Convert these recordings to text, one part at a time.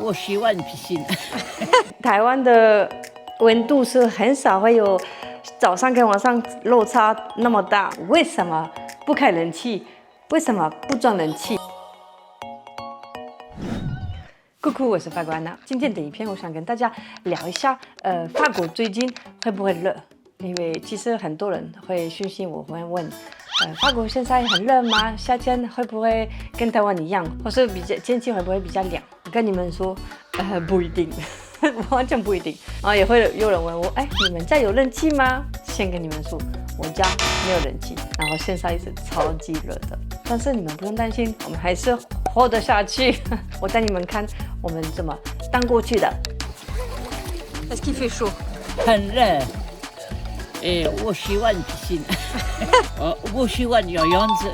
我希望不行。台湾的温度是很少会有早上跟晚上落差那么大，为什么不开冷气？为什么不装冷气？酷酷，我是法国安娜。今天的影片，我想跟大家聊一下，法国最近会不会热？因为其实很多人会讯息我，会问，法国现在很热吗？夏天会不会跟台湾一样，或是天气会不会比较凉？我跟你们说，不一定，完全不一定。然后也会有人问我，你们家有冷气吗？先跟你们说，我家没有冷气，然后现在是超级热的。但是你们不用担心，我们还是活得下去。我带你们看我们怎么当过去的。Est-ce qu'il fait chaud？ 很热。我希望不行。我希望有样子。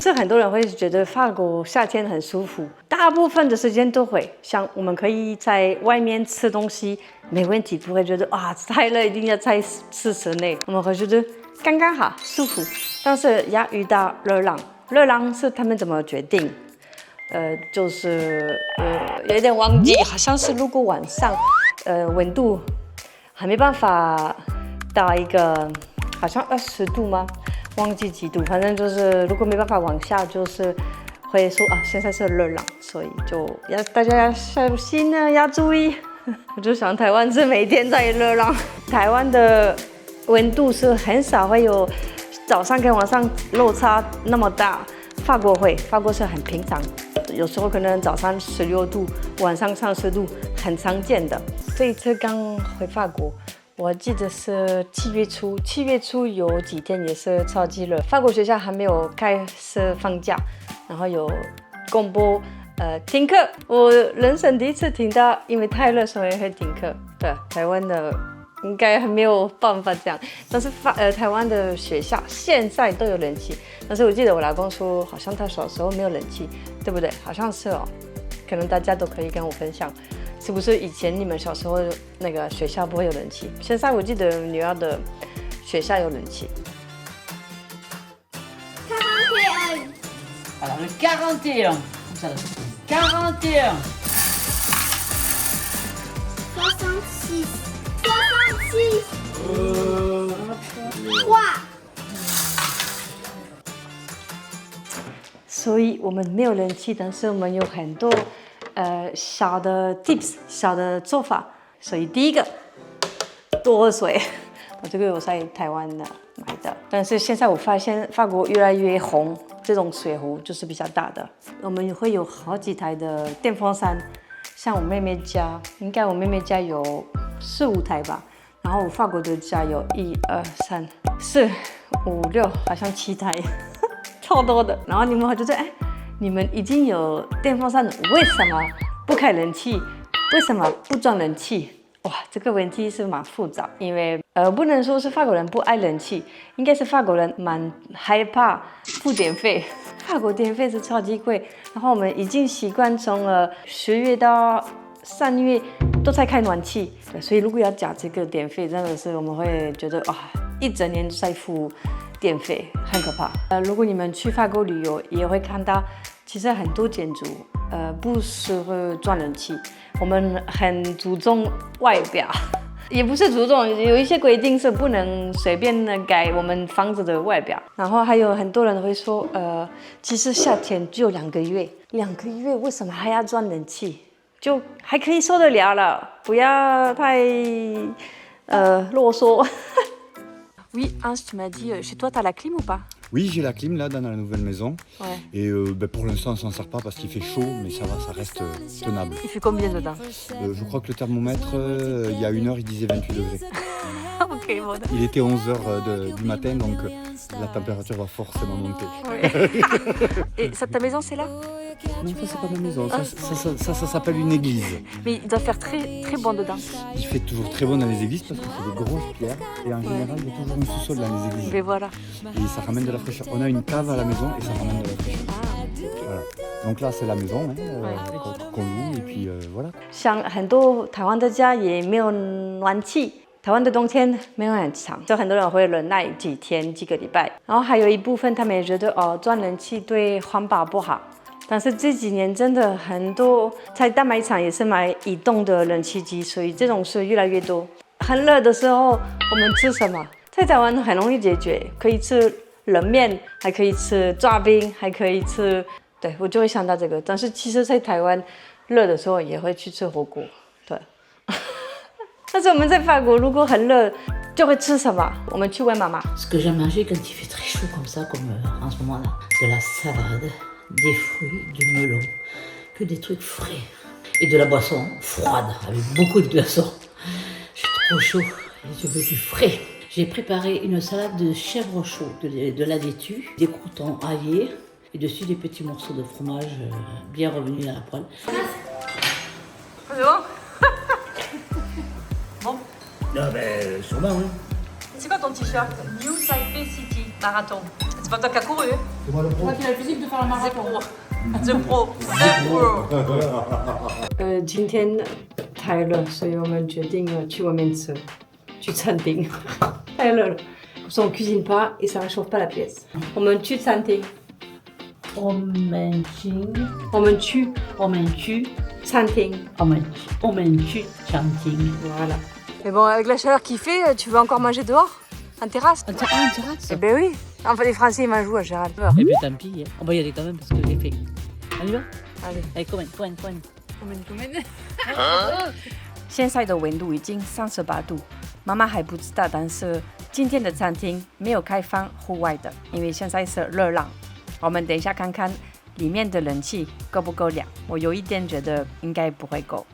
是很多人会觉得法国夏天很舒服，大部分的时间都会。像我们可以在外面吃东西，没问题，不会觉得太热，一定要在室内。我们会觉得刚刚好舒服。但是要遇到热浪，热浪是他们怎么决定？有点忘记，好像是如果晚上温度还没办法到一个好像20度吗？忘记几度，反正就是如果没办法往下，就是会说现在是热浪，所以就大家要小心啊，要注意。我就想台湾是每天在热浪，台湾的温度是很少会有早上跟晚上落差那么大。法国是很平常，有时候可能早上16度，晚上30度，很常见的。这一次刚回法国，我记得是7月初有几天也是超级热，法国学校还没有开始放假，然后有公布停课。我人生第一次听到因为太热所以会停课。对，台湾的应该还没有办法这样，但是台湾的学校现在都有冷气，但是我记得我老公说好像他小时候没有冷气，对不对？好像是哦，可能大家都可以跟我分享。是不是以前你们小时候那个学校不会有冷气？现在我记得女儿的学校有冷气。Alors le 41, comme ça. 41. 所以我们没有冷气，但是我们有很多小的 tips， 小的做法。所以第一个，多喝水。这个我在台湾买的，但是现在我发现法国越来越红，这种水壶就是比较大的。我们会有好几台的电风扇，像我妹妹家，应该我妹妹家有4、5台吧。然后我法国的家有1、2、3、4、5、6，好像7台，超多的。然后你们会觉得，你们已经有电风扇了，为什么不开冷气？为什么不装冷气？哇，这个问题是蛮复杂，因为不能说是法国人不爱冷气，应该是法国人蛮害怕付电费。法国电费是超级贵，然后我们已经习惯从10月到3月都在开暖气，所以如果要加这个电费，真的是我们会觉得一整年都在付电费，很可怕。如果你们去法国旅游，也会看到，其实很多建筑不适合装冷气。我们很注重外表，也不是注重，有一些规定是不能随便的改我们房子的外表。然后还有很多人会说，其实夏天只有2个月，2个月为什么还要装冷气？就还可以受得了了，不要太啰嗦。Oui, tu m'as dit, chez toi, t'as la clim ou pas? Oui, j'ai la clim là dans la nouvelle maison. Ouais. Et pour l'instant, on s'en sert pas parce qu'il fait chaud, mais ça va, ça reste tenable. Il fait combien dedans? Je crois que le thermomètre, il y a 1 heure, il disait 28 degrés. Ok, bon. Il était 11h du matin, donc la température va forcément monter. Oui. Et ta maison, c'est là? Non, ça, c'est pas ma maison. Ça s'appelle une église. Mais il doit faire très, très bon dedans. Il fait toujours très bon dans les églises parce que c'est des grosses pierres. Et en général, il y a toujours un sous-sol dans les églises. Mais voilà. Et ça ramène de la fraîcheur. On a une cave à la maison et ça ramène de la fraîcheur. Voilà. Donc là, c'est la maison qu'on loue et puis voilà. 像很多台湾的家也没有暖气，台湾的冬天没有很长，就很多人会忍耐几天、几个礼拜。然后还有一部分他们也觉得装冷气对环保不好。但是这几年真的很多，在大卖场也是买移动的冷气机，所以这种是越来越多。很热的时候，我们吃什么？在台湾很容易解决，可以吃冷面，还可以吃抓冰，还可以吃。对我就会想到这个。但是其实，在台湾热的时候也会去吃火锅，对。但是我们在法国，如果很热，就会吃什么？我们去问妈妈。Ce que j'aime manger quand il fait très chaud comme ça, comme en ce moment là, de la salade, des fruits, du melon, que des trucs frais. Et de la boisson froide, avec beaucoup de glaçons. J'ai trop chaud et je veux du frais. J'ai préparé une salade de chèvre chaud, de la laitue, des croûtons aillés et dessus des petits morceaux de fromage bien revenus à la poêle. C'est bon? Bon. Ah ben, sûrement, oui. C'est quoi ton t-shirt? New Taipei City Marathon. C'est pas toi qui as couru, hein? C'est moi le pro. Il a le physique de faire un marathon. The Pro. The Pro. 今天太热，所以我们决定了去外面吃，去餐厅。太热了，所以on cuisine pas et ça réchauffe pas la pièce. 我们去餐厅。我们去餐厅。Voilà. Mais bon, avec la chaleur qu'il fait, tu veux encore manger dehors? En terrasse? En terrasse? Eh ben oui. Enfin, les Français, ils mangent où à Gérald? Et puis tant pis, on va y aller quand même parce que j'ai fait. On y va? Allez. Allez, commande. 现在的温度已经38度，妈妈还不知道，但是今天的餐厅没有开放户外的，因为现在是热浪。我们等一下看看里面的冷气够不够凉。我有一点觉得应该不会够。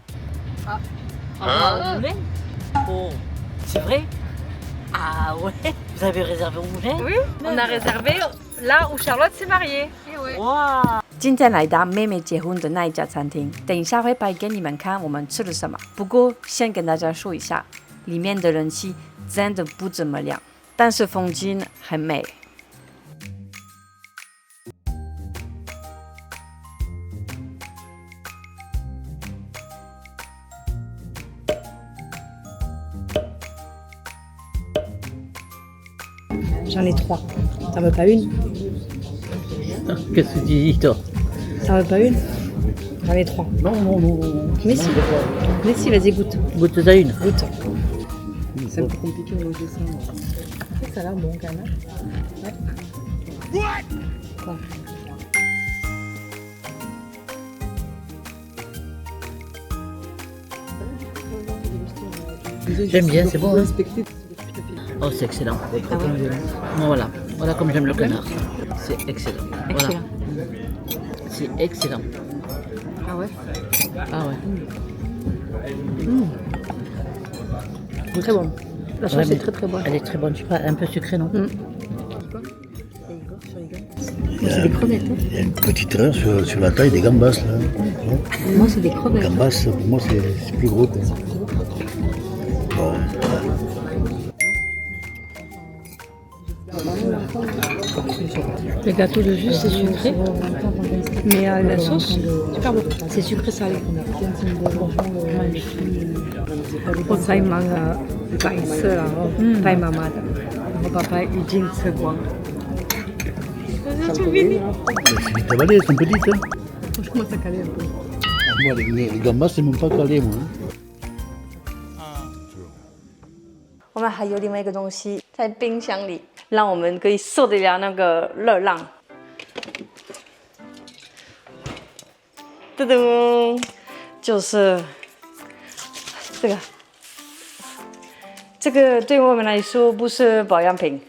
Moulin? Oh, c'est vrai? Ah ouais? Vous avez réservé au moulin? Oui, on a réservé là où Charlotte s'est mariée. Wow! 今天来到妹妹结婚的那一家餐厅，等一下会拍给你们看我们吃了什么。不过先跟大家说一下，里面的人气真的不怎么亮，但是风景很美。J'en ai 3. T'en veux pas une? Qu'est-ce que tu dis, toi? T'en veux pas une? J'en ai 3. Non. Mais si. Mais si, vas-y, goûte. Goûte-en une. Goûte. C'est un peu compliqué de manger ça. Ça a l'air bon quand même. Ouais. Quoi? J'aime bien, c'est bon. Hein? Oh, c'est excellent. Voilà comme j'aime le canard. C'est excellent. Voilà. C'est excellent. Ah ouais? Ah ouais. Très bon. La sauce est très très bonne. Elle est très bonne, je sais pas, un peu sucrée, non? C'est des crevettes. Hein? Il y a une petite erreur sur la taille des gambas là. Moi, c'est des crevettes. Gambas, pour moi, c'est plus gros. Quoi. Bon. Le gâteau de jus, c'est sucré. Mais la sauce, super bon. C'est sucré salé. 我才买了白色，然后带妈妈的，我爸爸已经吃光了。C'est vite avalé, elles sont petites. Hein. Je commence à caler un peu. Moi, les gambas, c'est même pas calé, moi. 我们还有另外一个东西在冰箱里，让我们可以受得了那个热浪。噔噔，就是这个。这个对我们来说不是保养品。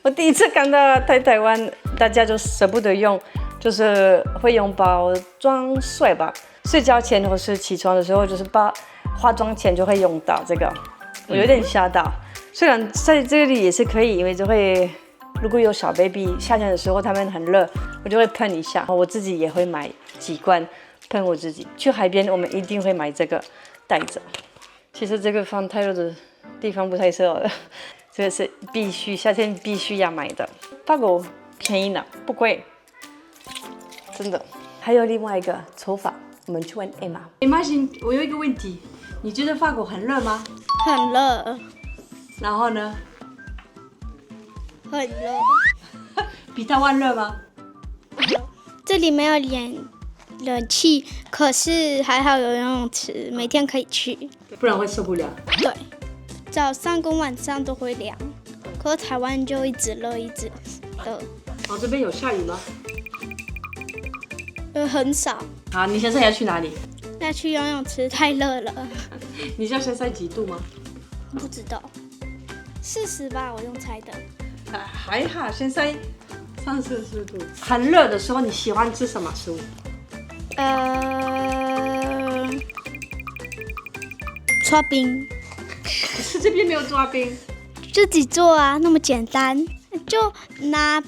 我第一次看到在台湾，大家就舍不得用，就是会用包装水吧。睡觉前或是起床的时候，就是化妆前就会用到这个。我有点吓到。虽然在这里也是可以，因为就会如果有小 baby 夏天的时候他们很热，我就会喷一下。我自己也会买几罐喷我自己。去海边我们一定会买这个带着。其实这个放太热的地方不太适合的，这个是必须夏天必须要买的。法国便宜呢，不贵，真的。还有另外一个抽法，我们去问 Emma。Imagine， 我有一个问题，你觉得法国很热吗？很热，然后呢？很热。比台湾热吗？这里没有脸冷气，可是还好有游泳池，每天可以去。不然会受不了。对，早上跟晚上都会凉，可是台湾就一直热一直热。哦，这边有下雨吗？很少。好，你现在要去哪里？要去游泳池太热了。你知道现在几度吗？不知道，40吧，我用猜的。还好，现在34度。很热的时候，你喜欢吃什么食物？搓冰，可是这边没有抓冰。自己做啊，那么简单，就拿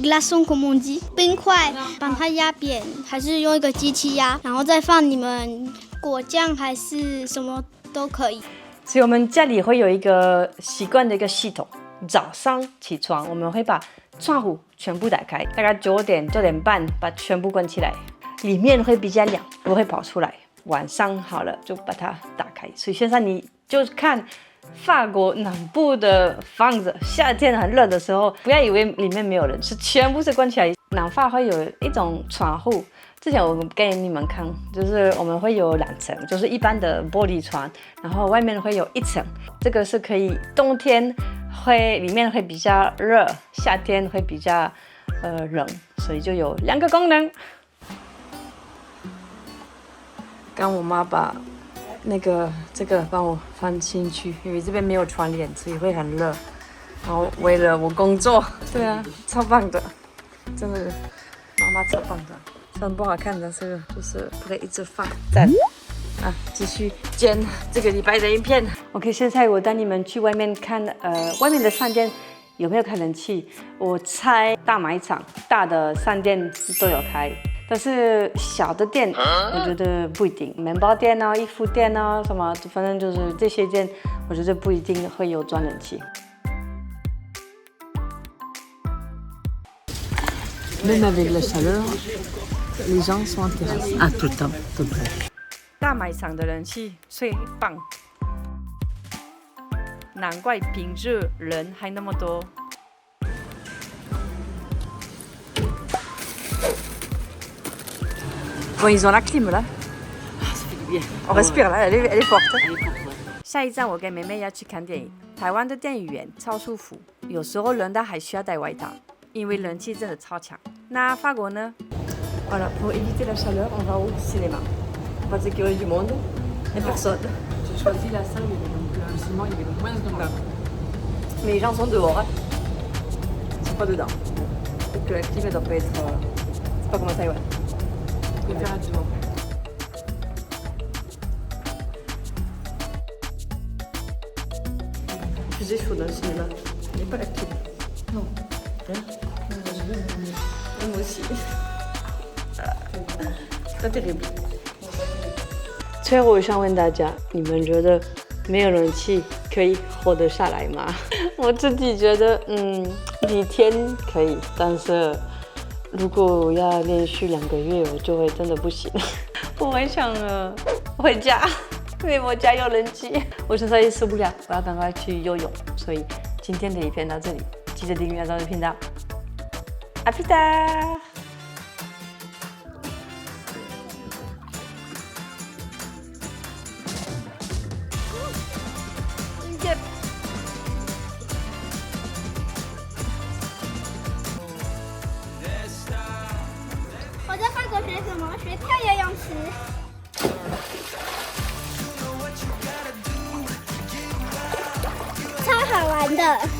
glaçon comme on dit 冰块，把它压扁，还是用一个机器压，然后再放你们果酱还是什么都可以。所以我们家里会有一个习惯的一个系统，早上起床我们会把窗户全部打开，大概9点9点半把全部关起来，里面会比较凉，不会跑出来。晚上好了就把它打开。所以现在你就看法国南部的房子，夏天很热的时候，不要以为里面没有人，是全部是关起来。南法会有一种窗户，之前我给你们看，就是我们会有2层，就是一般的玻璃窗，然后外面会有1层，这个是可以冬天里面会比较热，夏天会比较冷，所以就有2个功能。刚我妈把这个帮我放进去，因为这边没有窗帘，所以会很热。然后为了我工作，对啊，超棒的，真的，妈妈超棒的。虽然不好看，但是就是不可以一直放。赞啊！继续剪这个礼拜的影片。OK， 现在我带你们去外面看，外面的商店有没有开冷气？我猜大卖场、大的商店都有开。但是小的店，我觉得不一定。面包店啊、衣服店啊，什么，反正就是这些店，我觉得不一定会有装冷气。Même avec la chaleur, les gens sont en terrasse. Ah, tout le temps, tout le temps. 大卖场的冷气最棒，难怪平日人还那么多。Bon, ils ont la clim là. On respire là, elle est forte. 下一站我跟妹妹要去看电影，台湾的电影院超舒服，有时候冷到还需要带外套，因为冷气真的超强。那法国呢？ Voilà, pour éviter la chaleur, on va au cinéma. Pas de sécurité du monde, il n'y a personne. J'ai choisi la salle, donc le cinéma, il y avait le moins de monde. Mais les gens sont dehors, hein. Ils sont pas dedans. Peut-être que la clim, elle doit pas être. C'est pas comme à Taïwan. Température. Il faisait chaud dans le cinéma. Il n'y a pas la clim. Non. Hein? Moi aussi. C'est terrible. 最后我想问大家，你们觉得没有冷气可以活得下来吗？我自己觉得，几天可以，但是如果要连续2个月，我就会真的不行。我很想回家，因为我家有冷气。我现在也受不了，我要赶快去游泳。所以今天的影片到这里，记得订阅我的频道。À plus tard。我在法国学什么？学跳游泳池。超好玩的。